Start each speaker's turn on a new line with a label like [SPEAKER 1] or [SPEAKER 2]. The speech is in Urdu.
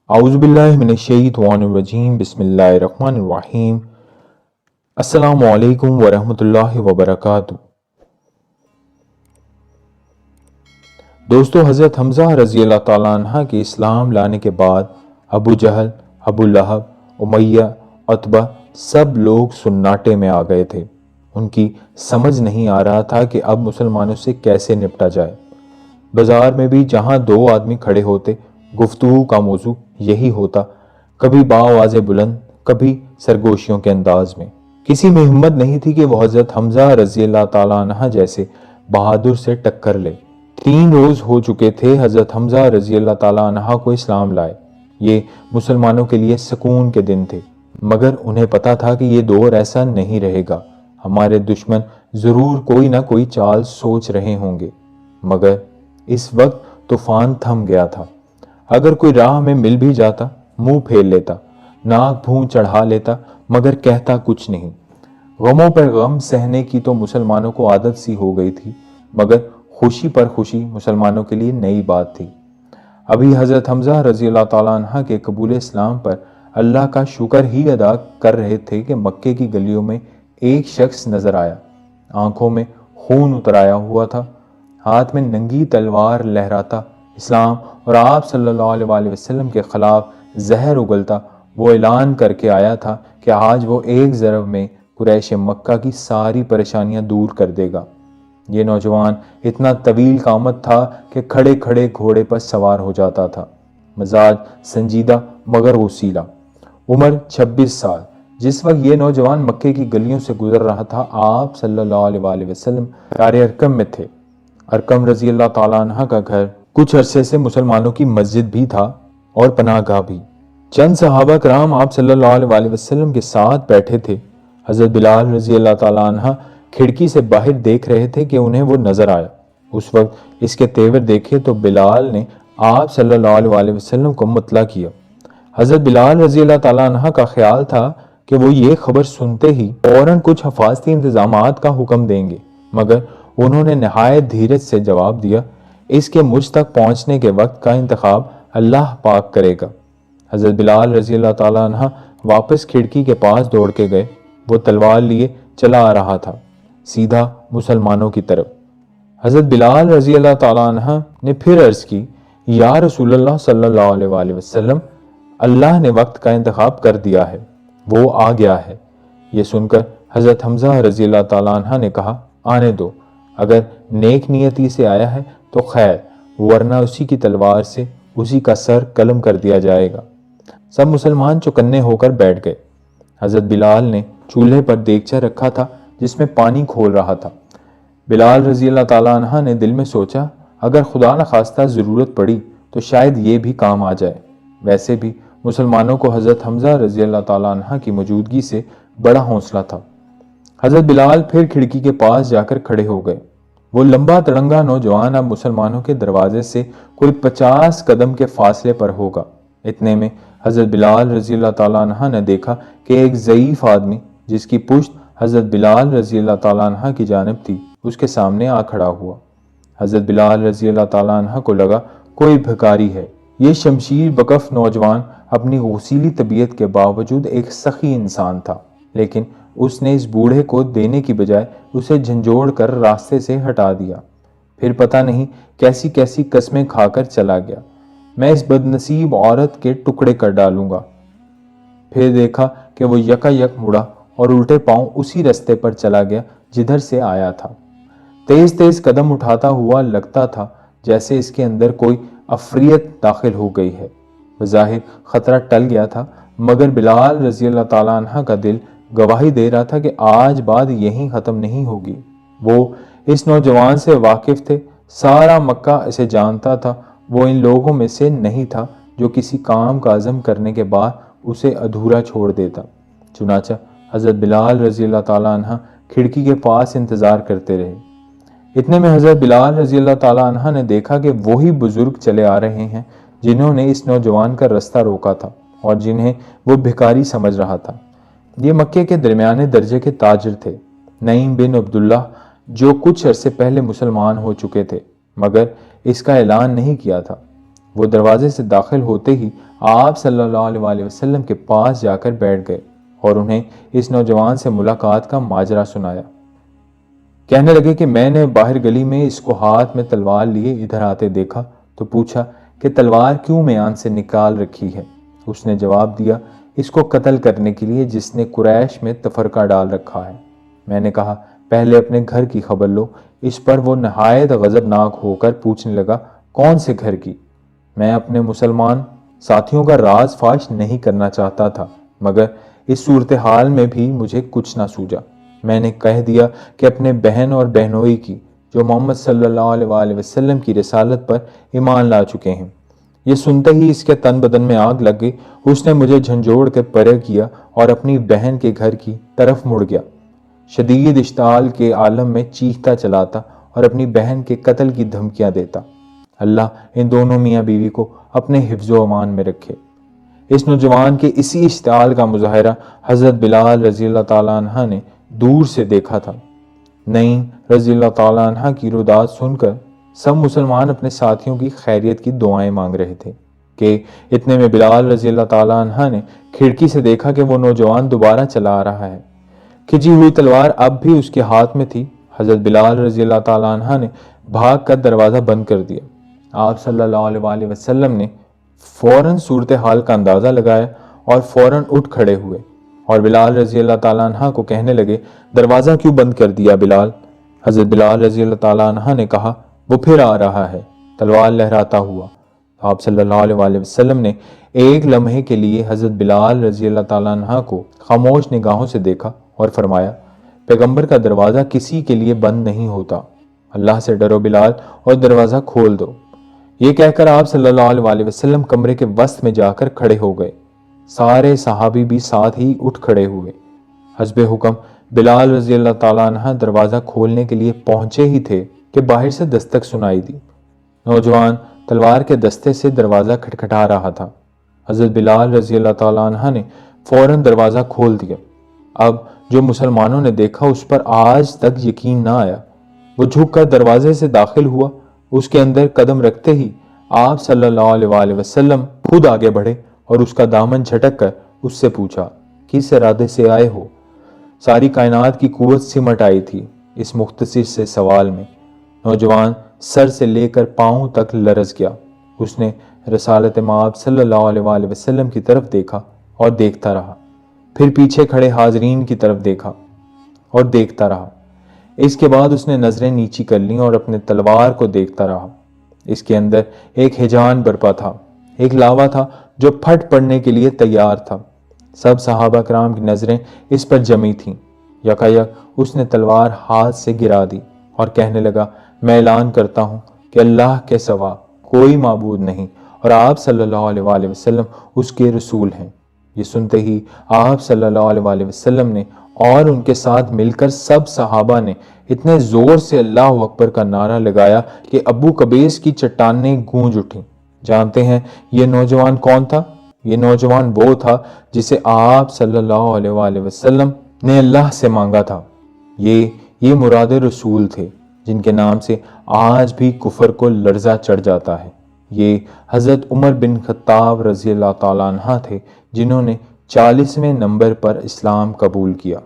[SPEAKER 1] اعوذ باللہ من الشیطان الرجیم بسم اللہ الرحمن الرحیم السلام علیکم ورحمۃ اللہ وبرکاتہ۔ دوستو، حضرت حمزہ رضی اللہ تعالیٰ عنہ کے اسلام لانے کے بعد ابو جہل، ابو لہب، امیہ، عتبہ سب لوگ سناٹے میں آ گئے تھے۔ ان کی سمجھ نہیں آ رہا تھا کہ اب مسلمانوں سے کیسے نپٹا جائے۔ بازار میں بھی جہاں دو آدمی کھڑے ہوتے گفتگو کا موضوع یہی ہوتا، کبھی بآواز بلند، کبھی سرگوشیوں کے انداز میں۔ کسی میں ہمت نہیں تھی کہ وہ حضرت حمزہ رضی اللہ تعالیٰ عنہ جیسے بہادر سے ٹکر لے۔ 3 روز ہو چکے تھے حضرت حمزہ رضی اللہ تعالیٰ عنہ کو اسلام لائے۔ یہ مسلمانوں کے لیے سکون کے دن تھے، مگر انہیں پتا تھا کہ یہ دور ایسا نہیں رہے گا۔ ہمارے دشمن ضرور کوئی نہ کوئی چال سوچ رہے ہوں گے، مگر اس وقت طوفان تھم گیا تھا۔ اگر کوئی راہ میں مل بھی جاتا، منہ پھیر لیتا، ناک بھون چڑھا لیتا، مگر کہتا کچھ نہیں۔ غموں پر غم سہنے کی تو مسلمانوں کو عادت سی ہو گئی تھی، مگر خوشی پر خوشی مسلمانوں کے لیے نئی بات تھی۔ ابھی حضرت حمزہ رضی اللہ تعالیٰ عنہ کے قبول اسلام پر اللہ کا شکر ہی ادا کر رہے تھے کہ مکے کی گلیوں میں ایک شخص نظر آیا۔ آنکھوں میں خون اترایا ہوا تھا، ہاتھ میں ننگی تلوار لہراتا، اسلام اور آپ صلی اللہ علیہ وسلم کے خلاف زہر اگلتا۔ وہ اعلان کر کے آیا تھا کہ آج وہ ایک ضرب میں قریش مکہ کی ساری پریشانیاں دور کر دے گا۔ یہ نوجوان اتنا طویل قامت تھا کہ کھڑے کھڑے گھوڑے پر سوار ہو جاتا تھا۔ مزاج سنجیدہ مگر غصیلا، عمر 26 سال۔ جس وقت یہ نوجوان مکے کی گلیوں سے گزر رہا تھا، آپ صلی اللہ علیہ وسلم دار ارقم میں تھے۔ ارقم رضی اللہ تعالیٰ عنہ کا گھر کچھ عرصے سے مسلمانوں کی مسجد بھی تھا اور پناہ گاہ بھی۔ چند صحابہ کرام آپ صلی اللہ علیہ وسلم کے ساتھ بیٹھے تھے۔ حضرت بلال رضی اللہ تعالیٰ عنہ کھڑکی سے باہر دیکھ رہے تھے کہ انہیں وہ نظر آیا۔ اس وقت اس کے تیور دیکھے تو بلال نے آپ صلی اللہ علیہ وسلم کو مطلع کیا۔ حضرت بلال رضی اللہ تعالیٰ عنہ کا خیال تھا کہ وہ یہ خبر سنتے ہی فوراً کچھ حفاظتی انتظامات کا حکم دیں گے، مگر انہوں نے نہایت دھیرج سے جواب دیا، اس کے مجھ تک پہنچنے کے وقت کا انتخاب اللہ پاک کرے گا۔ حضرت بلال رضی اللہ تعالیٰ عنہ واپس کھڑکی کے پاس دوڑ کے گئے۔ وہ تلوار لیے چلا آ رہا تھا، سیدھا مسلمانوں کی طرف۔ حضرت بلال رضی اللہ تعالیٰ عنہ نے پھر عرض کی، یا رسول اللہ صلی اللہ علیہ وسلم، اللہ نے وقت کا انتخاب کر دیا ہے، وہ آ گیا ہے۔ یہ سن کر حضرت حمزہ رضی اللہ تعالیٰ عنہ نے کہا، آنے دو، اگر نیک نیتی سے آیا ہے تو خیر، ورنہ اسی کی تلوار سے اسی کا سر قلم کر دیا جائے گا۔ سب مسلمان چوکنے ہو کر بیٹھ گئے۔ حضرت بلال نے چولہے پر دیگچہ رکھا تھا جس میں پانی کھول رہا تھا۔ بلال رضی اللہ تعالیٰ عنہ نے دل میں سوچا، اگر خدا نخواستہ ضرورت پڑی تو شاید یہ بھی کام آ جائے۔ ویسے بھی مسلمانوں کو حضرت حمزہ رضی اللہ تعالیٰ عنہ کی موجودگی سے بڑا حوصلہ تھا۔ حضرت بلال پھر کھڑکی کے پاس جا کر کھڑے ہو گئے۔ وہ لمبا تڑنگا نوجوان اب مسلمانوں کے دروازے سے کوئی 50 قدم کے فاصلے پر ہوگا۔ اتنے میں حضرت بلال رضی اللہ تعالیٰ عنہ نے دیکھا کہ ایک ضعیف آدمی جس کی پشت حضرت بلال رضی اللہ تعالیٰ عنہ کی جانب تھی، اس کے سامنے آ کھڑا ہوا۔ حضرت بلال رضی اللہ تعالیٰ عنہ کو لگا کوئی بھکاری ہے۔ یہ شمشیر بکف نوجوان اپنی غسیلی طبیعت کے باوجود ایک سخی انسان تھا، لیکن اس نے اس بوڑھے کو دینے کی بجائے اسے جھنجھوڑ کر راستے سے ہٹا دیا۔ پھر پتہ نہیں کیسی کیسی قسمیں کھا کر چلا گیا، میں اس بدنصیب عورت کے ٹکڑے کر ڈالوں گا۔ پھر دیکھا کہ وہ یکا یک مڑا اور الٹے پاؤں اسی رستے پر چلا گیا جدھر سے آیا تھا۔ تیز تیز قدم اٹھاتا ہوا لگتا تھا جیسے اس کے اندر کوئی عفریت داخل ہو گئی ہے۔ بظاہر خطرہ ٹل گیا تھا، مگر بلال رضی اللہ تعالیٰ عنہ کا دل گواہی دے رہا تھا کہ آج بات یہیں ختم نہیں ہوگی۔ وہ اس نوجوان سے واقف تھے، سارا مکہ اسے جانتا تھا۔ وہ ان لوگوں میں سے نہیں تھا جو کسی کام کا عزم کرنے کے بعد اسے ادھورا چھوڑ دیتا۔ چنانچہ حضرت بلال رضی اللہ تعالیٰ عنہ کھڑکی کے پاس انتظار کرتے رہے۔ اتنے میں حضرت بلال رضی اللہ تعالیٰ عنہ نے دیکھا کہ وہی بزرگ چلے آ رہے ہیں جنہوں نے اس نوجوان کا رستہ روکا تھا اور جنہیں وہ بھکاری سمجھ رہا تھا۔ یہ مکے کے درمیانے درجے کے تاجر تھے، نعیم بن عبداللہ، جو کچھ عرصے پہلے مسلمان ہو چکے تھے، مگر اس کا اعلان نہیں کیا تھا۔ وہ دروازے سے داخل ہوتے ہی آپ صلی اللہ علیہ وسلم کے پاس جا کر بیٹھ گئے اور انہیں اس نوجوان سے ملاقات کا ماجرا سنایا۔ کہنے لگے کہ میں نے باہر گلی میں اس کو ہاتھ میں تلوار لیے ادھر آتے دیکھا تو پوچھا کہ تلوار کیوں میان سے نکال رکھی ہے؟ اس نے جواب دیا، اس کو قتل کرنے کے لیے جس نے قریش میں تفرقہ ڈال رکھا ہے۔ میں نے کہا، پہلے اپنے گھر کی خبر لو۔ اس پر وہ نہایت غضبناک ہو کر پوچھنے لگا، کون سے گھر کی؟ میں اپنے مسلمان ساتھیوں کا راز فاش نہیں کرنا چاہتا تھا، مگر اس صورتحال میں بھی مجھے کچھ نہ سوجا۔ میں نے کہہ دیا کہ اپنے بہن اور بہنوئی کی، جو محمد صلی اللہ علیہ وسلم کی رسالت پر ایمان لا چکے ہیں۔ یہ سنتے ہی اس کے تن بدن میں آگ لگ گئی۔ اس نے مجھے جھنجھوڑ کے پرے کیا اور اپنی بہن کے گھر کی طرف مڑ گیا۔ شدید اشتعال کے عالم میں چیختا چلاتا اور اپنی بہن کے قتل کی دھمکیاں دیتا۔ اللہ ان دونوں میاں بیوی کو اپنے حفظ و امان میں رکھے۔ اس نوجوان کے اسی اشتعال کا مظاہرہ حضرت بلال رضی اللہ تعالیٰ عنہ نے دور سے دیکھا تھا۔ نعیم رضی اللہ تعالیٰ عنہ کی روداد سن کر سب مسلمان اپنے ساتھیوں کی خیریت کی دعائیں مانگ رہے تھے کہ اتنے میں بلال رضی اللہ تعالیٰ عنہ نے کھڑکی سے دیکھا کہ وہ نوجوان دوبارہ چلا آ رہا ہے۔ کھچی ہوئی تلوار اب بھی اس کے ہاتھ میں تھی۔ حضرت بلال رضی اللہ تعالیٰ عنہ نے بھاگ کر دروازہ بند کر دیا۔ آپ صلی اللہ علیہ وسلم نے فوراً صورتحال کا اندازہ لگایا اور فوراً اٹھ کھڑے ہوئے اور بلال رضی اللہ تعالیٰ عنہ کو کہنے لگے، دروازہ کیوں بند کر دیا بلال؟ حضرت بلال رضی اللہ تعالیٰ عنہ نے کہا، وہ پھر آ رہا ہے، تلوار لہراتا ہوا۔ آپ صلی اللہ علیہ وسلم نے ایک لمحے کے لیے حضرت بلال رضی اللہ تعالیٰ عنہ کو خاموش نگاہوں سے دیکھا اور فرمایا، پیغمبر کا دروازہ کسی کے لیے بند نہیں ہوتا، اللہ سے ڈرو بلال اور دروازہ کھول دو۔ یہ کہہ کر آپ صلی اللہ علیہ وسلم کمرے کے وسط میں جا کر کھڑے ہو گئے۔ سارے صحابی بھی ساتھ ہی اٹھ کھڑے ہوئے۔ حسب حکم بلال رضی اللہ تعالیٰ عنہ دروازہ کھولنے کے لیے پہنچے ہی تھے کہ باہر سے دستک سنائی دی۔ نوجوان تلوار کے دستے سے دروازہ کھٹکھٹا رہا تھا۔ حضرت بلال رضی اللہ تعالیٰ عنہ نے فوراً دروازہ کھول دیا۔ اب جو مسلمانوں نے دیکھا اس پر آج تک یقین نہ آیا۔ وہ جھک کر دروازے سے داخل ہوا۔ اس کے اندر قدم رکھتے ہی آپ صلی اللہ علیہ وسلم خود آگے بڑھے اور اس کا دامن جھٹک کر اس سے پوچھا، کس ارادے سے آئے ہو؟ ساری کائنات کی قوت سمٹ آئی تھی اس مختصر سے سوال میں۔ نوجوان سر سے لے کر پاؤں تک لرز گیا۔ اس نے رسالت مآب صلی اللہ علیہ وسلم کی طرف دیکھا اور دیکھتا رہا، پھر پیچھے کھڑے حاضرین کی طرف دیکھا اور دیکھتا رہا۔ اس کے بعد اس نے نظریں نیچی کر لیں اور اپنے تلوار کو دیکھتا رہا۔ اس کے اندر ایک ہیجان برپا تھا، ایک لاوا تھا جو پھٹ پڑنے کے لیے تیار تھا۔ سب صحابہ کرام کی نظریں اس پر جمی تھیں۔ یکایک اس نے تلوار ہاتھ سے گرا دی اور کہنے لگا، میں اعلان کرتا ہوں کہ اللہ کے سوا کوئی معبود نہیں اور آپ صلی اللہ علیہ وسلم اس کے رسول ہیں۔ یہ سنتے ہی آپ صلی اللہ علیہ وسلم نے اور ان کے ساتھ مل کر سب صحابہ نے اتنے زور سے اللہ اکبر کا نعرہ لگایا کہ ابو قبیس کی چٹانیں گونج اٹھیں۔ جانتے ہیں یہ نوجوان کون تھا؟ یہ نوجوان وہ تھا جسے آپ صلی اللہ علیہ وسلم نے اللہ سے مانگا تھا۔ یہ مراد رسول تھے جن کے نام سے آج بھی کفر کو لرزہ چڑھ جاتا ہے۔ یہ حضرت عمر بن خطاب رضی اللہ تعالیٰ عنہ تھے جنہوں نے 40ویں نمبر پر اسلام قبول کیا۔